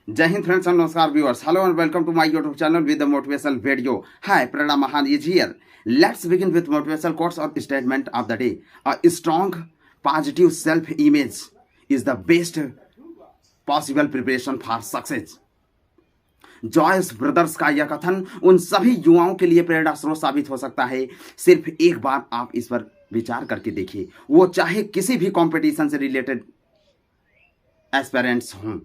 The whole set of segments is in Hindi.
जय हिंद फ्रेंड्स and नमस्कार viewers. Hello and welcome to my YouTube channel with the motivational video. Hi, Pranam Mahan is here. Let's begin with motivational quotes or statement of the day. A strong, positive self-image is the best possible preparation for success. Joyce Brothers का यह कथन उन सभी युवाओं के लिए प्रेरणा स्रोत साबित हो सकता है। सिर्फ एक बार आप इस पर विचार करके देखिए, वो चाहे किसी भी कंपटीशन से रिलेटेड एस्पिरेंट्स हों।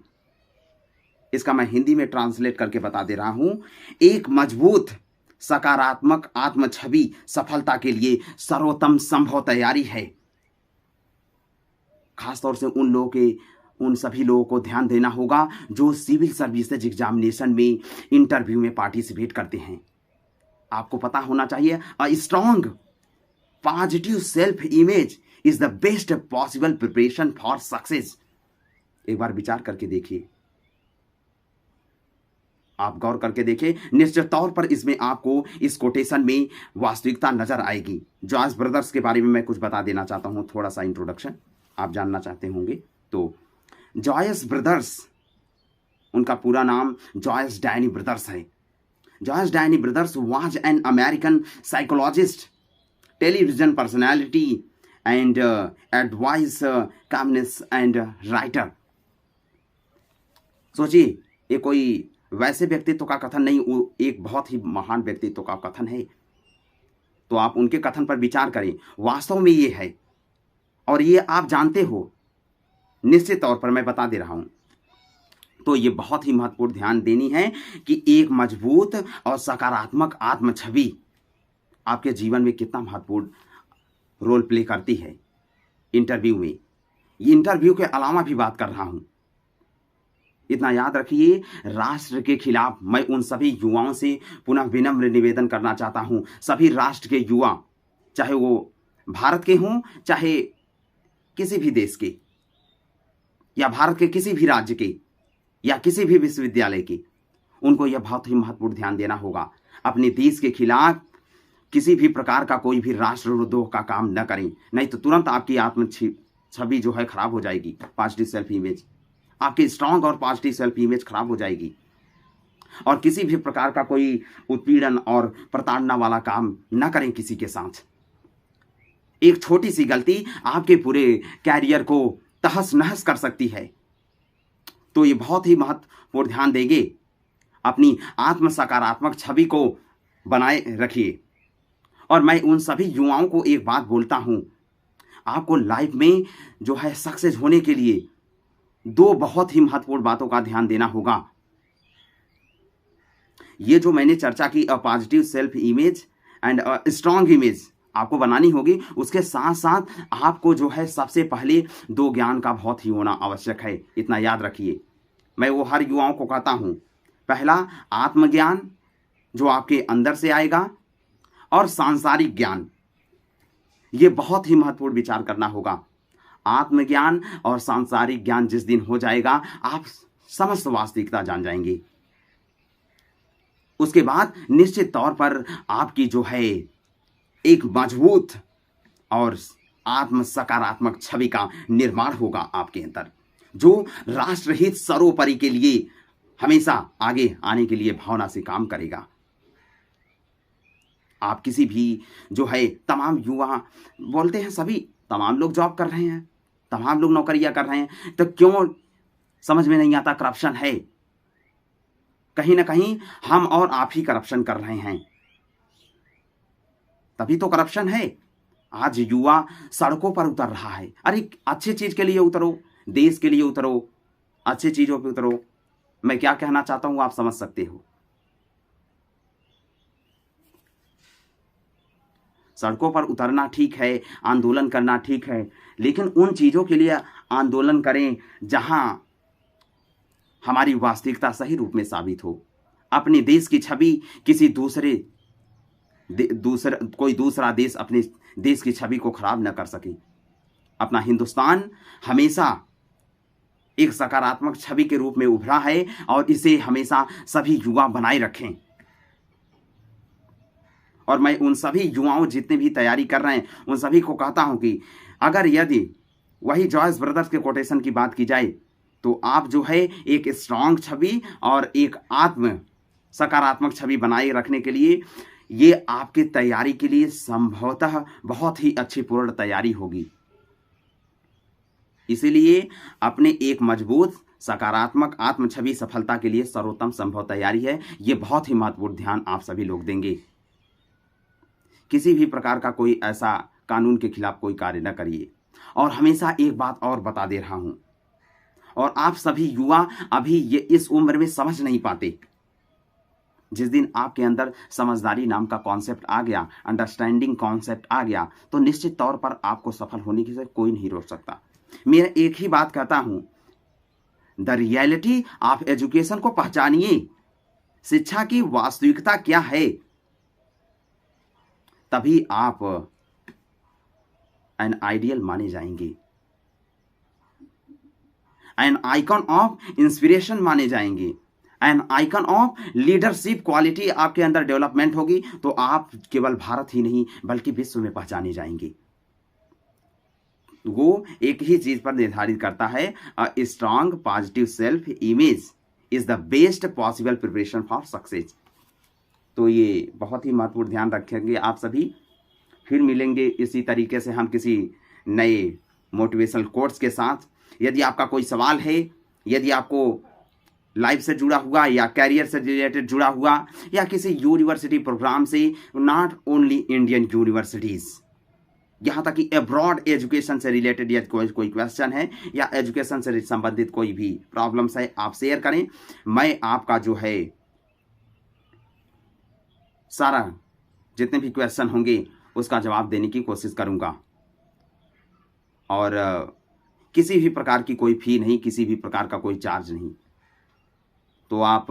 इसका मैं हिंदी में ट्रांसलेट करके बता दे रहा हूं। एक मजबूत सकारात्मक आत्म छवि सफलता के लिए सर्वोत्तम संभव तैयारी है। खासतौर से उन सभी लोगों को ध्यान देना होगा जो सिविल सर्विसेज एग्जामिनेशन में इंटरव्यू में पार्टिसिपेट करते हैं। आपको पता होना चाहिए, a strong positive self image is the best possible preparation for success. एक बार विचार करके देखिए, आप गौर करके देखिए, निश्चित तौर पर इसमें आपको इस कोटेशन में वास्तविकता नजर आएगी। जॉयस ब्रदर्स के बारे में मैं कुछ बता देना चाहता हूं, थोड़ा सा इंट्रोडक्शन आप जानना चाहते होंगे। तो जॉयस ब्रदर्स, उनका पूरा नाम जॉयस डैनी ब्रदर्स है। Joyce Danny Brothers was an American psychologist, television personality and advice columnist and writer. सोचिए, ये कोई वैसे व्यक्तित्व का कथन नहीं, वो एक बहुत ही महान व्यक्तित्व का कथन है। तो आप उनके कथन पर विचार करें, वास्तव में ये है और ये आप जानते हो, निश्चित तौर पर मैं बता दे रहा हूं। तो ये बहुत ही महत्वपूर्ण ध्यान देनी है कि एक मजबूत और सकारात्मक आत्म छवि आपके जीवन में कितना महत्वपूर्ण रोल प्ले करती है। इंटरव्यू में, ये इंटरव्यू के अलावा भी बात कर रहा हूं। इतना याद रखिए, राष्ट्र के खिलाफ मैं उन सभी युवाओं से पुनः विनम्र निवेदन करना चाहता हूं। सभी राष्ट्र के युवा, चाहे वो भारत के हों, चाहे किसी भी देश के, या भारत के किसी भी राज्य के, या किसी भी विश्वविद्यालय के, उनको यह बहुत ही महत्वपूर्ण ध्यान देना होगा। अपने देश के खिलाफ किसी भी प्रकार का कोई भी राष्ट्रद्रोह का काम न करें, नहीं तो तुरंत आपकी आत्म छवि जो है खराब हो जाएगी। पॉजिटिव सेल्फ इमेज, आपकी स्ट्रांग और पॉजिटिव सेल्फ इमेज खराब हो जाएगी। और किसी भी प्रकार का कोई उत्पीड़न और प्रताड़ना वाला काम न करें किसी के साथ। एक छोटी सी गलती आपके पूरे कैरियर को तहस नहस कर सकती है। तो ये बहुत ही महत्वपूर्ण ध्यान देंगे। अपनी आत्म सकारात्मक छवि को बनाए रखिए। और मैं उन सभी युवाओं को एक बात बोलता हूं, आपको लाइफ में जो है सक्सेस होने के लिए दो बहुत ही महत्वपूर्ण बातों का ध्यान देना होगा। ये जो मैंने चर्चा की, a positive self image and a strong image आपको बनानी होगी। उसके साथ साथ आपको जो है सबसे पहले दो ज्ञान का बहुत ही होना आवश्यक है। इतना याद रखिए, मैं वो हर युवाओं को कहता हूं, पहला आत्मज्ञान जो आपके अंदर से आएगा, और सांसारिक ज्ञान। ये बहुत ही महत्वपूर्ण विचार करना होगा। आत्मज्ञान और सांसारिक ज्ञान जिस दिन हो जाएगा, आप समस्त वास्तविकता जान जाएंगे। उसके बाद निश्चित तौर पर आपकी जो है एक मजबूत और आत्म सकारात्मक छवि का निर्माण होगा आपके अंदर, जो राष्ट्रहित सर्वोपरि के लिए हमेशा आगे आने के लिए भावना से काम करेगा। आप किसी भी जो है, तमाम युवा बोलते हैं, सभी तमाम लोग जॉब कर रहे हैं, तमाम लोग नौकरियां कर रहे हैं, तो क्यों समझ में नहीं आता करप्शन है। कहीं ना कहीं हम और आप ही करप्शन कर रहे हैं, तभी तो करप्शन है। आज युवा सड़कों पर उतर रहा है। अरे अच्छी चीज के लिए उतरो, देश के लिए उतरो, अच्छी चीजों पे उतरो। मैं क्या कहना चाहता हूं आप समझ सकते हो। सड़कों पर उतरना ठीक है, आंदोलन करना ठीक है, लेकिन उन चीजों के लिए आंदोलन करें जहां हमारी वास्तविकता सही रूप में साबित हो। अपने देश की छवि किसी कोई दूसरा देश अपने देश की छवि को खराब न कर सके। अपना हिंदुस्तान हमेशा एक सकारात्मक छवि के रूप में उभरा है और इसे हमेशा सभी युवा बनाए रखें। और मैं उन सभी युवाओं जितने भी तैयारी कर रहे हैं उन सभी को कहता हूं कि अगर यदि वही जॉयस ब्रदर्स के कोटेशन की बात की जाए तो आप जो है एक स्ट्रांग छवि और एक आत्म सकारात्मक छवि बनाए रखने के लिए ये आपकी तैयारी के लिए संभवतः बहुत ही अच्छी पूर्ण तैयारी होगी। इसीलिए अपने एक मजबूत सकारात्मक आत्म छवि सफलता के लिए सर्वोत्तम संभव तैयारी है। ये बहुत ही महत्वपूर्ण ध्यान आप सभी लोग देंगे। किसी भी प्रकार का कोई ऐसा कानून के खिलाफ कोई कार्य न करिए। और हमेशा एक बात और बता दे रहा हूं, और आप सभी युवा अभी ये इस उम्र में समझ नहीं पाते। जिस दिन आपके अंदर समझदारी नाम का कॉन्सेप्ट आ गया, अंडरस्टैंडिंग कॉन्सेप्ट आ गया, तो निश्चित तौर पर आपको सफल होने की से कोई नहीं रोक सकता। मैं एक ही बात कहता हूं, द रियलिटी ऑफ एजुकेशन को पहचानिए। शिक्षा की वास्तविकता क्या है, तभी आप एन आइडियल माने जाएंगे, एन आइकन ऑफ इंस्पिरेशन माने जाएंगे, N icon of leadership quality आपके अंदर डेवलपमेंट होगी। तो आप केवल भारत ही नहीं बल्कि विश्व में पहचाने जाएंगे। वो एक ही चीज पर निर्धारित करता है, a strong positive self image is the best possible preparation for success. तो ये बहुत ही महत्वपूर्ण ध्यान रखेंगे आप सभी। फिर मिलेंगे इसी तरीके से हम किसी नए मोटिवेशनल कोर्स के साथ। यदि आपका कोई सवाल है, यदि आपको लाइफ से जुड़ा हुआ या कैरियर से रिलेटेड जुड़ा हुआ या किसी यूनिवर्सिटी प्रोग्राम से, नॉट ओनली इंडियन यूनिवर्सिटीज, यहाँ तक कि अब्रॉड एजुकेशन से रिलेटेड या कोई क्वेश्चन है या एजुकेशन से संबंधित कोई भी प्रॉब्लम्स है, आप शेयर करें। मैं आपका जो है सारा जितने भी क्वेश्चन होंगे उसका जवाब देने की कोशिश करूंगा। और किसी भी प्रकार की कोई फी नहीं, किसी भी प्रकार का कोई चार्ज नहीं। तो आप,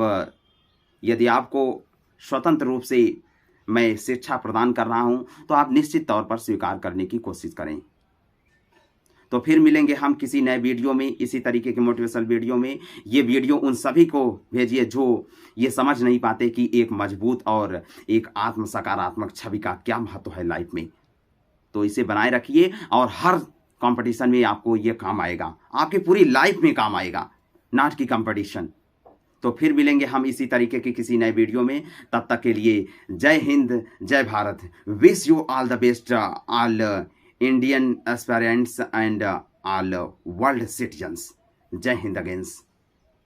यदि आपको स्वतंत्र रूप से मैं शिक्षा प्रदान कर रहा हूं, तो आप निश्चित तौर पर स्वीकार करने की कोशिश करें। तो फिर मिलेंगे हम किसी नए वीडियो में, इसी तरीके के मोटिवेशनल वीडियो में। ये वीडियो उन सभी को भेजिए जो ये समझ नहीं पाते कि एक मजबूत और एक आत्म सकारात्मक छवि का क्या महत्व है लाइफ में। तो इसे बनाए रखिए और हर कंपटीशन में आपको ये काम आएगा, आपकी पूरी लाइफ में काम आएगा, नॉट की कंपटीशन। तो फिर मिलेंगे हम इसी तरीके के किसी नए वीडियो में। तब तक के लिए जय हिंद, जय Bharat. Wish you all the best, all Indian aspirants and all world citizens. जय हिंद अगेंस्ट।